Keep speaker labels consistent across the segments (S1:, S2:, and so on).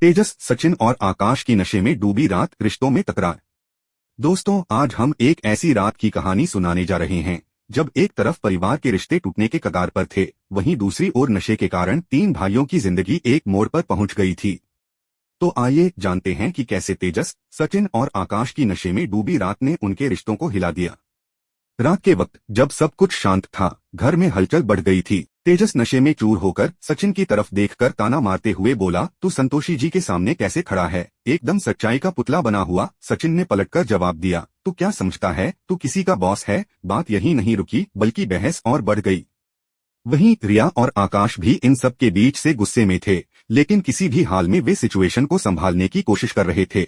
S1: तेजस, सचिन और आकाश की नशे में डूबी रात, रिश्तों में तकरार। दोस्तों, आज हम एक ऐसी रात की कहानी सुनाने जा रहे हैं जब एक तरफ परिवार के रिश्ते टूटने के कगार पर थे, वहीं दूसरी ओर नशे के कारण तीन भाइयों की जिंदगी एक मोड़ पर पहुंच गई थी। तो आइए जानते हैं कि कैसे तेजस, सचिन और आकाश की नशे में डूबी रात ने उनके रिश्तों को हिला दिया। रात के वक्त जब सब कुछ शांत था, घर में हलचल बढ़ गई थी। तेजस नशे में चूर होकर सचिन की तरफ देखकर ताना मारते हुए बोला, तू संतोषी जी के सामने कैसे खड़ा है? एकदम सच्चाई का पुतला बना हुआ। सचिन ने पलटकर जवाब दिया, तू क्या समझता है, तू किसी का बॉस है? बात यही नहीं रुकी, बल्कि बहस और बढ़ गई। वहीं रिया और आकाश भी इन सब के बीच से गुस्से में थे, लेकिन किसी भी हाल में वे सिचुएशन को संभालने की कोशिश कर रहे थे।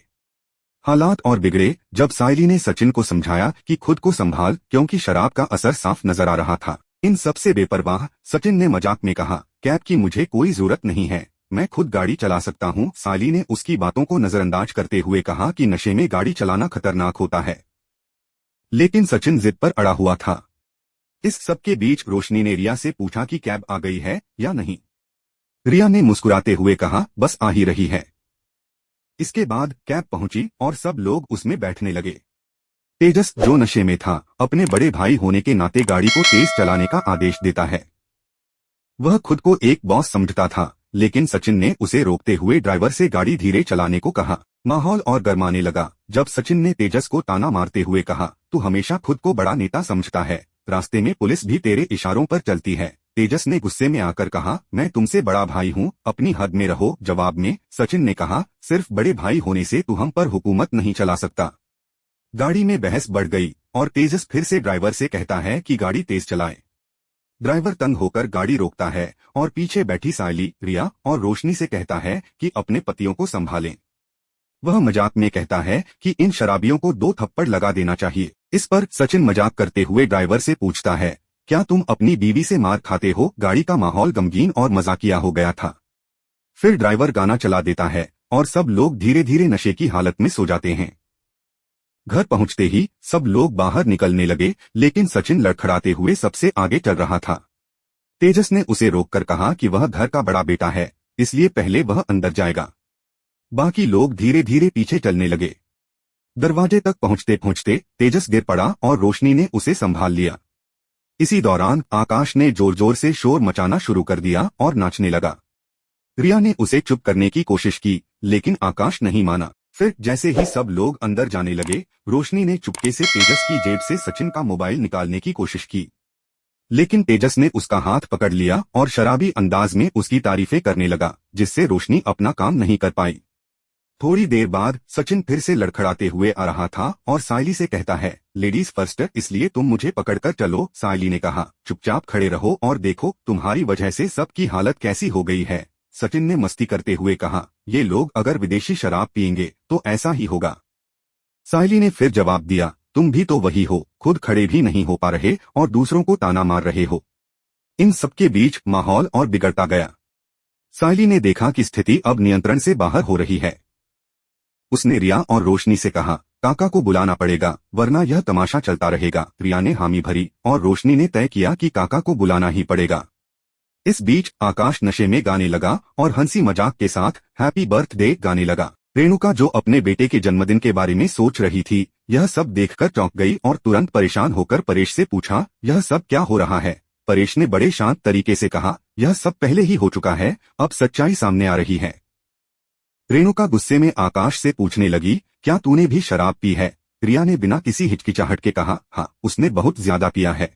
S1: हालात और बिगड़े जब सायली ने सचिन को समझाया कि खुद को संभाल, क्योंकि शराब का असर साफ नजर आ रहा था। इन सबसे बेपरवाह सचिन ने मजाक में कहा, कैब की मुझे कोई जरूरत नहीं है, मैं खुद गाड़ी चला सकता हूँ। सायली ने उसकी बातों को नजरअंदाज करते हुए कहा कि नशे में गाड़ी चलाना खतरनाक होता है, लेकिन सचिन जिद पर अड़ा हुआ था। इस सबके बीच रोशनी ने रिया से पूछा कि कैब आ गई है या नहीं। रिया ने मुस्कुराते हुए कहा, बस आ ही रही है। इसके बाद कैब पहुंची और सब लोग उसमें बैठने लगे। तेजस, जो नशे में था, अपने बड़े भाई होने के नाते गाड़ी को तेज चलाने का आदेश देता है। वह खुद को एक बॉस समझता था, लेकिन सचिन ने उसे रोकते हुए ड्राइवर से गाड़ी धीरे चलाने को कहा। माहौल और गर्माने लगा जब सचिन ने तेजस को ताना मारते हुए कहा, तू हमेशा खुद को बड़ा नेता समझता है, रास्ते में पुलिस भी तेरे इशारों पर चलती है। तेजस ने गुस्से में आकर कहा, मैं तुमसे बड़ा भाई हूँ, अपनी हद में रहो। जवाब में सचिन ने कहा, सिर्फ बड़े भाई होने से तू हम पर हुकूमत नहीं चला सकता। गाड़ी में बहस बढ़ गई और तेजस फिर से ड्राइवर से कहता है कि गाड़ी तेज चलाए। ड्राइवर तंग होकर गाड़ी रोकता है और पीछे बैठी सायली, रिया और रोशनी से कहता है कि अपने पतियों को संभालें। वह मजाक में कहता है कि इन शराबियों को 2 थप्पड़ लगा देना चाहिए। इस पर सचिन मजाक करते हुए ड्राइवर से पूछता है, क्या तुम अपनी बीवी से मार खाते हो? गाड़ी का माहौल गमगीन और मजाकिया हो गया था। फिर ड्राइवर गाना चला देता है और सब लोग धीरे धीरे नशे की हालत में सो जाते हैं। घर पहुंचते ही सब लोग बाहर निकलने लगे, लेकिन सचिन लड़खड़ाते हुए सबसे आगे चल रहा था। तेजस ने उसे रोककर कहा कि वह घर का बड़ा बेटा है, इसलिए पहले वह अंदर जाएगा। बाकी लोग धीरे धीरे पीछे चलने लगे। दरवाजे तक पहुंचते पहुंचते तेजस गिर पड़ा और रोशनी ने उसे संभाल लिया। इसी दौरान आकाश ने जोर जोर से शोर मचाना शुरू कर दिया और नाचने लगा। रिया ने उसे चुप करने की कोशिश की, लेकिन आकाश नहीं माना। फिर जैसे ही सब लोग अंदर जाने लगे, रोशनी ने चुपके से तेजस की जेब से सचिन का मोबाइल निकालने की कोशिश की, लेकिन तेजस ने उसका हाथ पकड़ लिया और शराबी अंदाज में उसकी तारीफें करने लगा, जिससे रोशनी अपना काम नहीं कर पाई। थोड़ी देर बाद सचिन फिर से लड़खड़ाते हुए आ रहा था और सायली से कहता है, लेडीज फर्स्ट, इसलिए तुम मुझे पकड़कर चलो। सायली ने कहा, चुपचाप खड़े रहो और देखो तुम्हारी वजह से सबकी हालत कैसी हो गई है। सचिन ने मस्ती करते हुए कहा, ये लोग अगर विदेशी शराब पियेंगे तो ऐसा ही होगा। सायली ने फिर जवाब दिया, तुम भी तो वही हो, खुद खड़े भी नहीं हो पा रहे और दूसरों को ताना मार रहे हो। इन सबके बीच माहौल और बिगड़ता गया। सायली ने देखा कि स्थिति अब नियंत्रण से बाहर हो रही है। उसने रिया और रोशनी से कहा, काका को बुलाना पड़ेगा, वरना यह तमाशा चलता रहेगा। रिया ने हामी भरी और रोशनी ने तय किया कि काका को बुलाना ही पड़ेगा। इस बीच आकाश नशे में गाने लगा और हंसी मजाक के साथ हैप्पी बर्थडे गाने लगा। रेणुका, जो अपने बेटे के जन्मदिन के बारे में सोच रही थी, यह सब देखकर चौंक गई और तुरंत परेशान होकर परेश से पूछा, यह सब क्या हो रहा है? परेश ने बड़े शांत तरीके से कहा, यह सब पहले ही हो चुका है, अब सच्चाई सामने आ रही है। रेणुका गुस्से में आकाश से पूछने लगी, क्या तूने भी शराब पी है? रिया ने बिना किसी हिचकिचाहट के कहा, हाँ, उसने बहुत ज्यादा पिया है,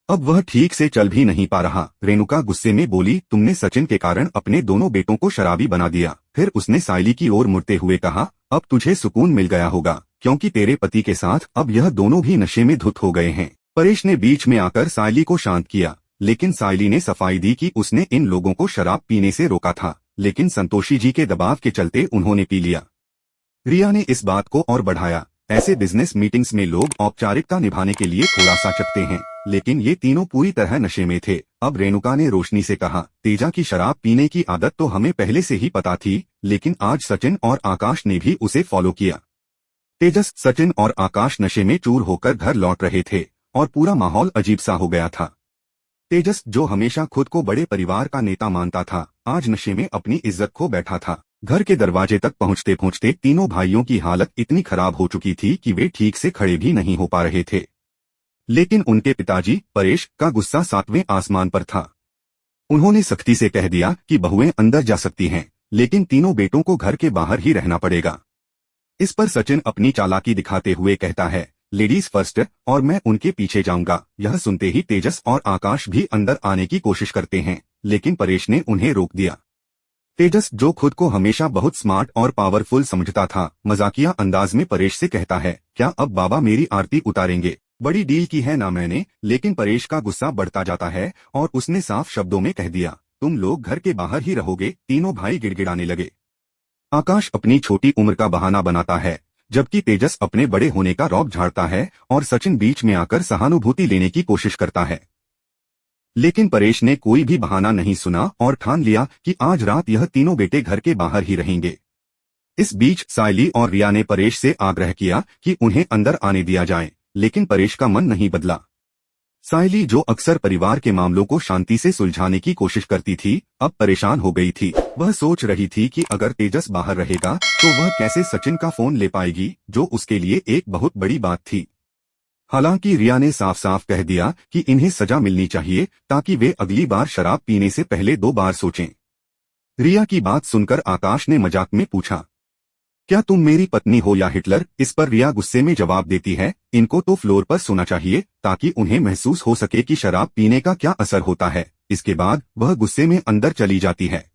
S1: अब वह ठीक से चल भी नहीं पा रहा। रेणुका गुस्से में बोली, तुमने सचिन के कारण अपने दोनों बेटों को शराबी बना दिया। फिर उसने सायली की ओर मुड़ते हुए कहा, अब तुझे सुकून मिल गया होगा, क्योंकि तेरे पति के साथ अब यह दोनों भी नशे में धुत हो गए हैं। परेश ने बीच में आकर सायली को शांत किया, लेकिन सायली ने सफाई दी कि उसने इन लोगों को शराब पीने से रोका था, लेकिन संतोषी जी के दबाव के चलते उन्होंने पी लिया। रिया ने इस बात को और बढ़ाया, ऐसे बिजनेस मीटिंग्स में लोग औपचारिकता निभाने के लिए थोड़ा सा चखते हैं, लेकिन ये तीनों पूरी तरह नशे में थे। अब रेणुका ने रोशनी से कहा, तेजा की शराब पीने की आदत तो हमें पहले से ही पता थी, लेकिन आज सचिन और आकाश ने भी उसे फॉलो किया। तेजस, सचिन और आकाश नशे में चूर होकर घर लौट रहे थे और पूरा माहौल अजीब सा हो गया था। तेजस, जो हमेशा खुद को बड़े परिवार का नेता मानता था, आज नशे में अपनी इज्जत खो बैठा था। घर के दरवाजे तक पहुंचते पहुंचते तीनों भाइयों की हालत इतनी खराब हो चुकी थी कि वे ठीक से खड़े भी नहीं हो पा रहे थे। लेकिन उनके पिताजी परेश का गुस्सा सातवें आसमान पर था। उन्होंने सख्ती से कह दिया कि बहुएं अंदर जा सकती हैं, लेकिन तीनों बेटों को घर के बाहर ही रहना पड़ेगा। इस पर सचिन अपनी चालाकी दिखाते हुए कहता है, लेडीज फर्स्ट, और मैं उनके पीछे जाऊंगा। यह सुनते ही तेजस और आकाश भी अंदर आने की कोशिश करते हैं, लेकिन परेश ने उन्हें रोक दिया। तेजस, जो खुद को हमेशा बहुत स्मार्ट और पावरफुल समझता था, मजाकिया अंदाज में परेश से कहता है, क्या अब बाबा मेरी आरती उतारेंगे? बड़ी डील की है ना मैंने। लेकिन परेश का गुस्सा बढ़ता जाता है और उसने साफ शब्दों में कह दिया, तुम लोग घर के बाहर ही रहोगे। तीनों भाई गिड़गिड़ाने लगे। आकाश अपनी छोटी उम्र का बहाना बनाता है, जबकि तेजस अपने बड़े होने का रौब झाड़ता है और सचिन बीच में आकर सहानुभूति लेने की कोशिश करता है। लेकिन परेश ने कोई भी बहाना नहीं सुना और ठान लिया कि आज रात यह तीनों बेटे घर के बाहर ही रहेंगे। इस बीच सायली और रिया ने परेश से आग्रह किया कि उन्हें अंदर आने दिया जाए, लेकिन परेश का मन नहीं बदला। सायली, जो अक्सर परिवार के मामलों को शांति से सुलझाने की कोशिश करती थी, अब परेशान हो गई थी। वह सोच रही थी कि अगर तेजस बाहर रहेगा तो वह कैसे सचिन का फोन ले पाएगी, जो उसके लिए एक बहुत बड़ी बात थी। हालांकि रिया ने साफ साफ कह दिया कि इन्हें सजा मिलनी चाहिए, ताकि वे अगली बार शराब पीने से पहले 2 बार सोचें। रिया की बात सुनकर आकाश ने मजाक में पूछा, क्या तुम मेरी पत्नी हो या हिटलर? इस पर रिया गुस्से में जवाब देती है, इनको तो फ्लोर पर सोना चाहिए, ताकि उन्हें महसूस हो सके कि शराब पीने का क्या असर होता है। इसके बाद वह गुस्से में अंदर चली जाती है।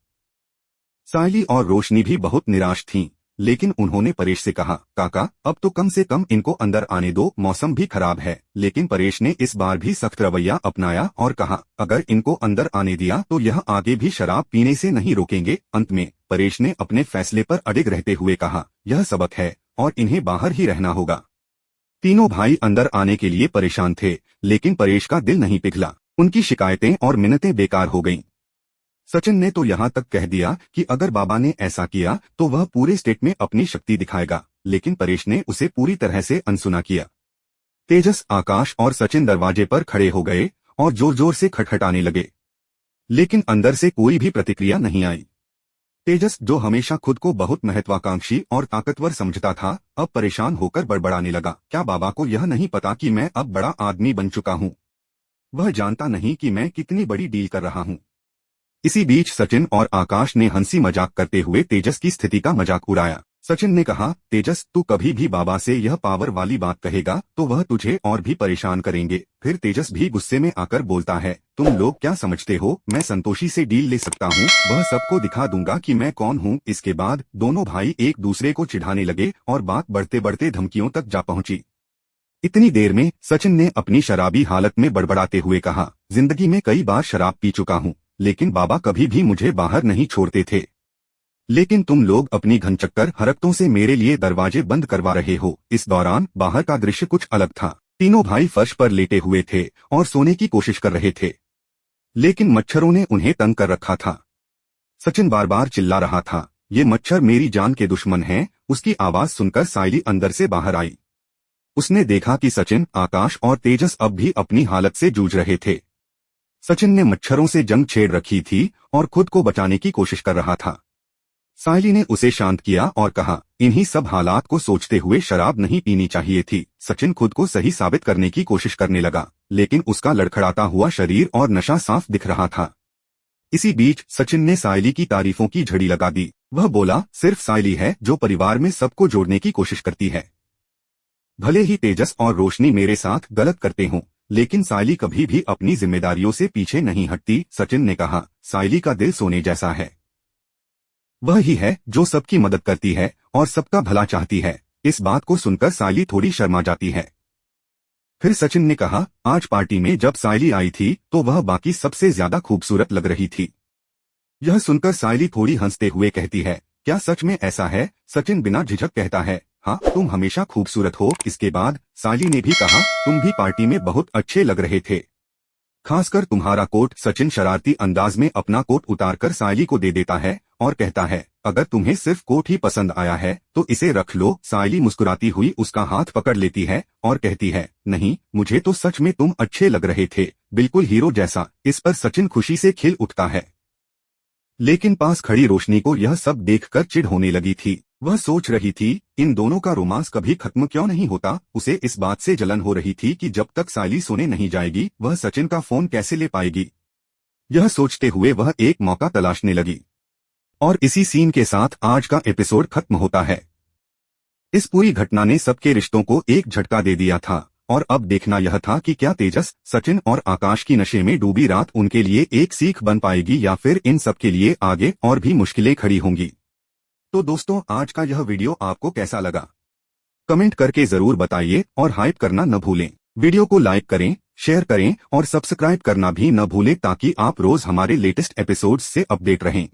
S1: सायली और रोशनी भी बहुत निराश थीं, लेकिन उन्होंने परेश से कहा, काका अब तो कम से कम इनको अंदर आने दो, मौसम भी खराब है। लेकिन परेश ने इस बार भी सख्त रवैया अपनाया और कहा, अगर इनको अंदर आने दिया तो यह आगे भी शराब पीने से नहीं रोकेंगे। अंत में परेश ने अपने फैसले पर अडिग रहते हुए कहा, यह सबक है और इन्हें बाहर ही रहना होगा। तीनों भाई अंदर आने के लिए परेशान थे, लेकिन परेश का दिल नहीं पिघला। उनकी शिकायतें और मिन्नतें बेकार हो गईं। सचिन ने तो यहाँ तक कह दिया कि अगर बाबा ने ऐसा किया तो वह पूरे स्टेट में अपनी शक्ति दिखाएगा, लेकिन परेश ने उसे पूरी तरह से अनसुना किया। तेजस, आकाश और सचिन दरवाजे पर खड़े हो गए और जोर जोर से खटखटाने लगे, लेकिन अंदर से कोई भी प्रतिक्रिया नहीं आई। तेजस, जो हमेशा खुद को बहुत महत्वाकांक्षी और ताकतवर समझता था, अब परेशान होकर बड़बड़ाने लगा, क्या बाबा को यह नहीं पता कि मैं अब बड़ा आदमी बन चुका हूँ? वह जानता नहीं कि मैं कितनी बड़ी डील कर रहा हूँ? इसी बीच सचिन और आकाश ने हंसी मजाक करते हुए तेजस की स्थिति का मजाक उड़ाया। सचिन ने कहा, तेजस, तू कभी भी बाबा से यह पावर वाली बात कहेगा तो वह तुझे और भी परेशान करेंगे। फिर तेजस भी गुस्से में आकर बोलता है, तुम लोग क्या समझते हो मैं संतोषी से डील ले सकता हूँ? वह सबको दिखा दूंगा कि मैं कौन हूँ। इसके बाद दोनों भाई एक दूसरे को चिढ़ाने लगे और बात बढ़ते बढ़ते धमकियों तक जा पहुंची। इतनी देर में सचिन ने अपनी शराबी हालत में बड़बड़ाते हुए कहा, जिंदगी में कई बार शराब पी चुका हूँ, लेकिन बाबा कभी भी मुझे बाहर नहीं छोड़ते थे। लेकिन तुम लोग अपनी घनचक्कर हरकतों से मेरे लिए दरवाजे बंद करवा रहे हो। इस दौरान बाहर का दृश्य कुछ अलग था। तीनों भाई फर्श पर लेटे हुए थे और सोने की कोशिश कर रहे थे, लेकिन मच्छरों ने उन्हें तंग कर रखा था। सचिन बार बार चिल्ला रहा था, ये मच्छर मेरी जान के दुश्मन हैं। उसकी आवाज सुनकर सायली अंदर से बाहर आई। उसने देखा कि सचिन, आकाश और तेजस अब भी अपनी हालत से जूझ रहे थे। सचिन ने मच्छरों से जंग छेड़ रखी थी और खुद को बचाने की कोशिश कर रहा था। सायली ने उसे शांत किया और कहा, इन्हीं सब हालात को सोचते हुए शराब नहीं पीनी चाहिए थी। सचिन खुद को सही साबित करने की कोशिश करने लगा, लेकिन उसका लड़खड़ाता हुआ शरीर और नशा साफ दिख रहा था। इसी बीच सचिन ने सायली की तारीफों की झड़ी लगा दी। वह बोला, सिर्फ सायली है जो परिवार में सबको जोड़ने की कोशिश करती है। भले ही तेजस और रोशनी मेरे साथ गलत करते हों, लेकिन सायली कभी भी अपनी जिम्मेदारियों से पीछे नहीं हटती। सचिन ने कहा, सायली का दिल सोने जैसा है। वह ही है जो सबकी मदद करती है और सबका भला चाहती है। इस बात को सुनकर सायली थोड़ी शर्मा जाती है। फिर सचिन ने कहा, आज पार्टी में जब सायली आई थी तो वह बाकी सबसे ज्यादा खूबसूरत लग रही थी। यह सुनकर सायली थोड़ी हंसते हुए कहती है, क्या सच में ऐसा है? सचिन बिना झिझक कहता है, हाँ, तुम हमेशा खूबसूरत हो। इसके बाद सायली ने भी कहा, तुम भी पार्टी में बहुत अच्छे लग रहे थे, खासकर तुम्हारा कोट। सचिन शरारती अंदाज में अपना कोट उतारकर सायली को दे देता है और कहता है, अगर तुम्हें सिर्फ कोट ही पसंद आया है तो इसे रख लो। सायली मुस्कुराती हुई उसका हाथ पकड़ लेती है और कहती है, नहीं, मुझे तो सच में तुम अच्छे लग रहे थे, बिल्कुल हीरो जैसा। इस पर सचिन खुशी से खिल उठता है। लेकिन पास खड़ी रोशनी को यह सब देखकर चिढ़ होने लगी थी। वह सोच रही थी इन दोनों का रोमांस कभी खत्म क्यों नहीं होता। उसे इस बात से जलन हो रही थी कि जब तक सायली सोने नहीं जाएगी वह सचिन का फोन कैसे ले पाएगी। यह सोचते हुए वह एक मौका तलाशने लगी। और इसी सीन के साथ आज का एपिसोड खत्म होता है। इस पूरी घटना ने सबके रिश्तों को एक झटका दे दिया था और अब देखना यह था कि क्या तेजस, सचिन और आकाश की नशे में डूबी रात उनके लिए एक सीख बन पाएगी या फिर इन सब के लिए आगे और भी मुश्किलें खड़ी होंगी। तो दोस्तों, आज का यह वीडियो आपको कैसा लगा कमेंट करके जरूर बताइए और हाइप करना न भूलें। वीडियो को लाइक करें, शेयर करें और सब्सक्राइब करना भी न भूलें ताकि आप रोज हमारे लेटेस्ट एपिसोड्स से अपडेट रहें।